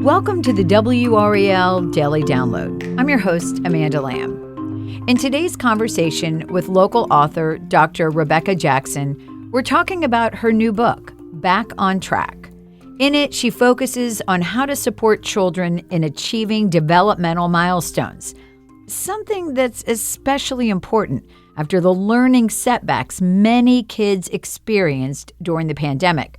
Welcome to the WRAL Daily Download. I'm your host, Amanda Lamb. In today's conversation with local author Dr. Rebecca Jackson, we're talking about her new book, Back on Track. In it, she focuses on how to support children in achieving developmental milestones, something that's especially important after the learning setbacks many kids experienced during the pandemic.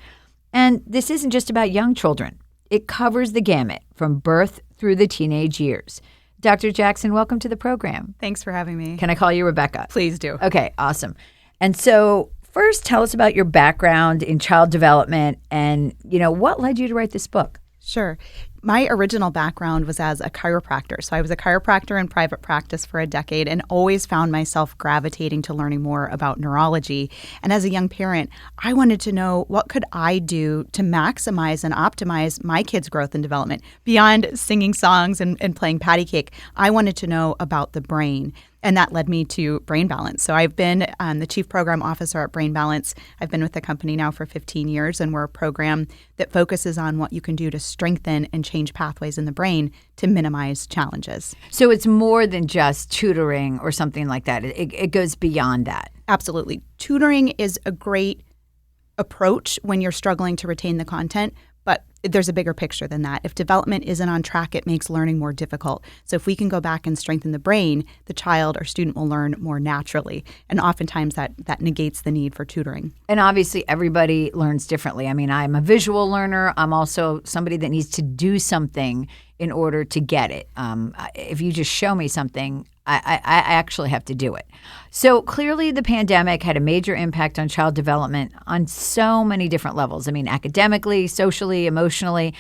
And this isn't just about young children. It covers the gamut from birth through the teenage years. Dr. Jackson, welcome to the program. Thanks for having me. Can I call you Rebecca? Please do. Okay, awesome. And so first, tell us about your background in child development and, what led you to write this book? Sure. My original background was as a chiropractor. So I was a chiropractor in private practice for a decade and always found myself gravitating to learning more about neurology. And as a young parent, I wanted to know what could I do to maximize and optimize my kids' growth and development beyond singing songs and playing patty cake. I wanted to know about the brain. And that led me to Brain Balance. So I've been the chief program officer at Brain Balance. I've been with the company now for 15 years, and we're a program that focuses on what you can do to strengthen and change pathways in the brain to minimize challenges. So it's more than just tutoring or something like that. It goes beyond that. Absolutely. Tutoring is a great approach when you're struggling to retain the content, but there's a bigger picture than that. If development isn't on track, it makes learning more difficult. So if we can go back and strengthen the brain, the child or student will learn more naturally. And oftentimes that negates the need for tutoring. And obviously everybody learns differently. I mean, I'm a visual learner. I'm also somebody that needs to do something in order to get it. If you just show me something, I actually have to do it. So clearly the pandemic had a major impact on child development on so many different levels. I mean, academically, socially, emotionally.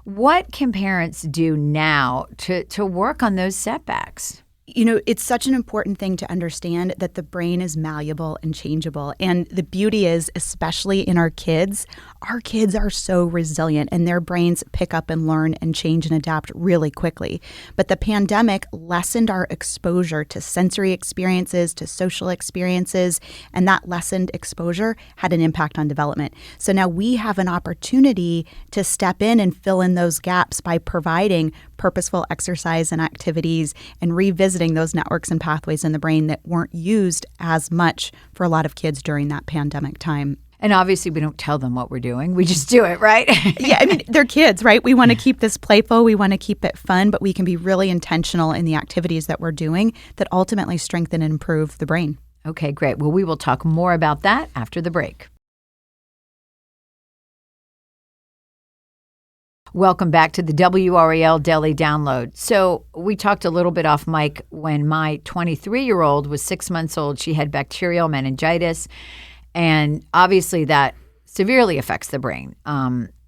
What can parents do now to work on those setbacks? It's such an important thing to understand that the brain is malleable and changeable. And the beauty is, especially in our kids are so resilient and their brains pick up and learn and change and adapt really quickly. But the pandemic lessened our exposure to sensory experiences, to social experiences, and that lessened exposure had an impact on development. So now we have an opportunity to step in and fill in those gaps by providing purposeful exercise and activities and revisiting those networks and pathways in the brain that weren't used as much for a lot of kids during that pandemic time. And obviously we don't tell them what we're doing. We just do it, right? Yeah, I mean, they're kids, right? We want to keep this playful. We want to keep it fun, but we can be really intentional in the activities that we're doing that ultimately strengthen and improve the brain. Okay, great. Well, we will talk more about that after the break. Welcome back to the WRAL Daily Download. So we talked a little bit off mic when my 23-year-old was 6 months old. She had bacterial meningitis, and obviously that severely affects the brain.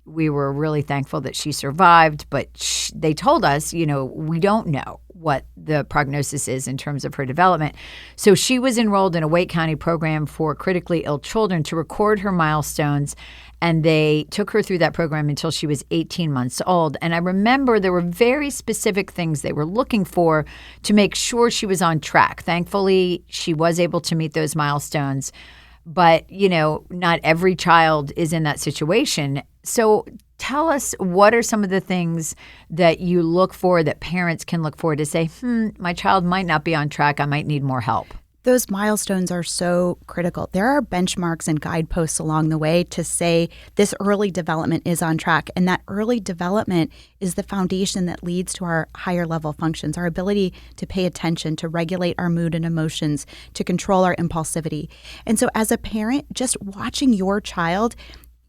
We were really thankful that she survived, but they told us, we don't know what the prognosis is in terms of her development. So she was enrolled in a Wake County program for critically ill children to record her milestones, and they took her through that program until she was 18 months old. And I remember there were very specific things they were looking for to make sure she was on track. Thankfully, she was able to meet those milestones. But, not every child is in that situation. So tell us, what are some of the things that you look for, that parents can look for to say, my child might not be on track. I might need more help. Those milestones are so critical. There are benchmarks and guideposts along the way to say this early development is on track. And that early development is the foundation that leads to our higher level functions, our ability to pay attention, to regulate our mood and emotions, to control our impulsivity. And so as a parent, just watching your child,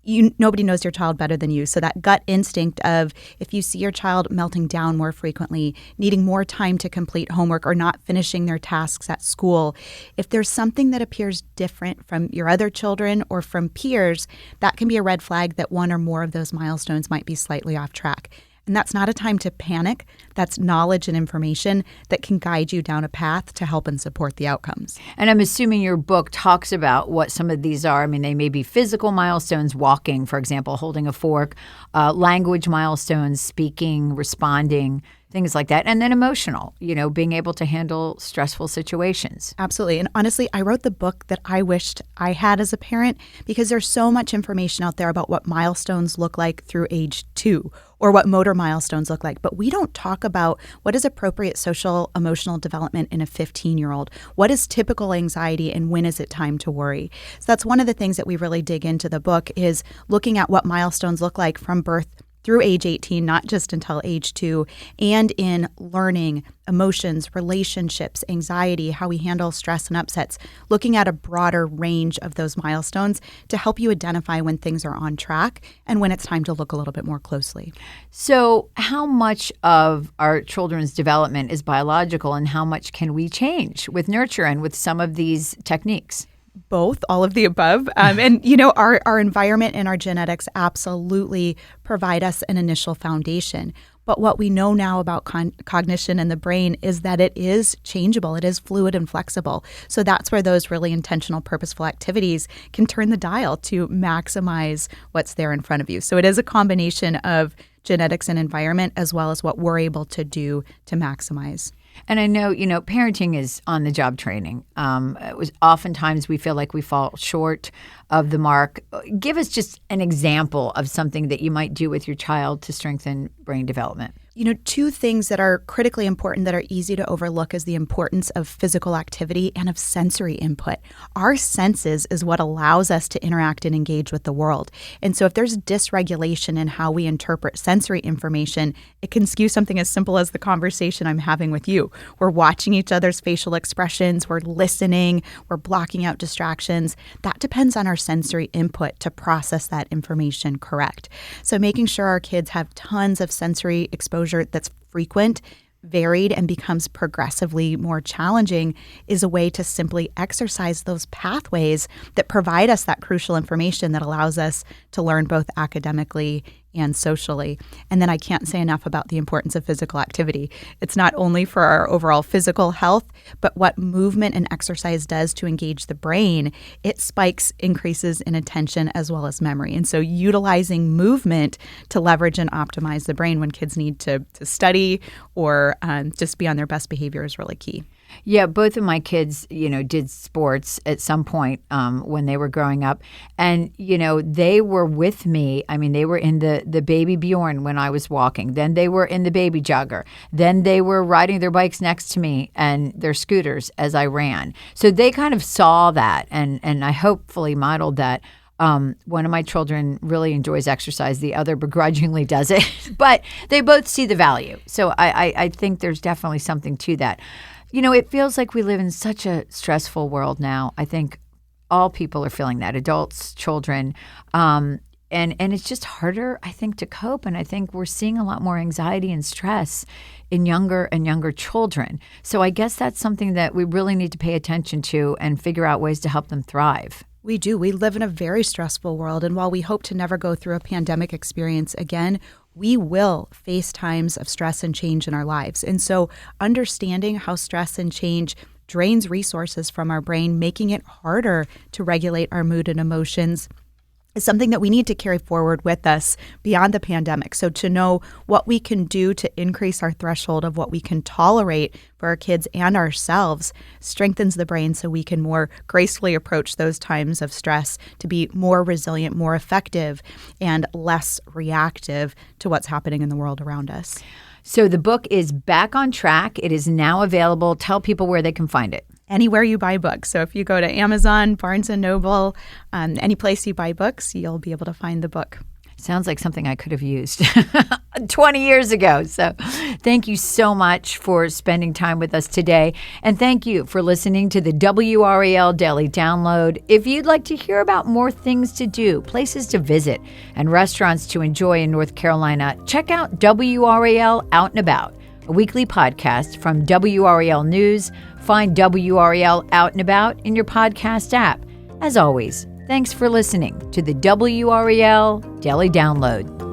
nobody knows your child better than you. So that gut instinct of, if you see your child melting down more frequently, needing more time to complete homework, or not finishing their tasks at school, if there's something that appears different from your other children or from peers, that can be a red flag that one or more of those milestones might be slightly off track. And that's not a time to panic. That's knowledge and information that can guide you down a path to help and support the outcomes. And I'm assuming your book talks about what some of these are. I mean, they may be physical milestones, walking, for example, holding a fork, language milestones, speaking, responding things like that. And then emotional, being able to handle stressful situations. Absolutely. And honestly, I wrote the book that I wished I had as a parent because there's so much information out there about what milestones look like through age 2 or what motor milestones look like. But we don't talk about what is appropriate social emotional development in a 15-year-old. What is typical anxiety and when is it time to worry? So that's one of the things that we really dig into the book is looking at what milestones look like from birth through age 18, not just until age 2, and in learning, emotions, relationships, anxiety, how we handle stress and upsets, looking at a broader range of those milestones to help you identify when things are on track and when it's time to look a little bit more closely. So how much of our children's development is biological and how much can we change with nurture and with some of these techniques? Both, all of the above. And, our environment and our genetics absolutely provide us an initial foundation. But what we know now about cognition and the brain is that it is changeable. It is fluid and flexible. So that's where those really intentional, purposeful activities can turn the dial to maximize what's there in front of you. So it is a combination of genetics and environment as well as what we're able to do to maximize. And I know, parenting is on-the-job training. Oftentimes we feel like we fall short of the mark. Give us just an example of something that you might do with your child to strengthen brain development. Two things that are critically important that are easy to overlook is the importance of physical activity and of sensory input. Our senses is what allows us to interact and engage with the world. And so if there's dysregulation in how we interpret sensory information, it can skew something as simple as the conversation I'm having with you. We're watching each other's facial expressions, we're listening, we're blocking out distractions. That depends on our sensory input to process that information correct. So making sure our kids have tons of sensory exposure that's frequent, varied, and becomes progressively more challenging is a way to simply exercise those pathways that provide us that crucial information that allows us to learn both academically and socially. And then I can't say enough about the importance of physical activity. It's not only for our overall physical health, but what movement and exercise does to engage the brain, it spikes increases in attention as well as memory. And so utilizing movement to leverage and optimize the brain when kids need to study or just be on their best behavior is really key. Yeah, both of my kids, did sports at some point when they were growing up. And, they were with me. I mean, they were in the baby Bjorn when I was walking. Then they were in the baby jogger. Then they were riding their bikes next to me and their scooters as I ran. So they kind of saw that, and I hopefully modeled that. One of my children really enjoys exercise. The other begrudgingly does it. But they both see the value. So I think there's definitely something to that. It feels like we live in such a stressful world now. I think all people are feeling that, adults, children, and it's just harder, I think, to cope. And I think we're seeing a lot more anxiety and stress in younger and younger children. So I guess that's something that we really need to pay attention to and figure out ways to help them thrive. We do. We live in a very stressful world. And while we hope to never go through a pandemic experience again, we will face times of stress and change in our lives. And so understanding how stress and change drains resources from our brain, making it harder to regulate our mood and emotions, is something that we need to carry forward with us beyond the pandemic. So to know what we can do to increase our threshold of what we can tolerate for our kids and ourselves strengthens the brain so we can more gracefully approach those times of stress to be more resilient, more effective, and less reactive to what's happening in the world around us. So the book is back on track. It is now available. Tell people where they can find it. Anywhere you buy books. So if you go to Amazon, Barnes & Noble, any place you buy books, you'll be able to find the book. Sounds like something I could have used 20 years ago. So thank you so much for spending time with us today. And thank you for listening to the WRAL Daily Download. If you'd like to hear about more things to do, places to visit, and restaurants to enjoy in North Carolina, check out WRAL Out and About, a weekly podcast from WRAL News. Find WRAL Out and About in your podcast app. As always, thanks for listening to the WRAL Daily Download.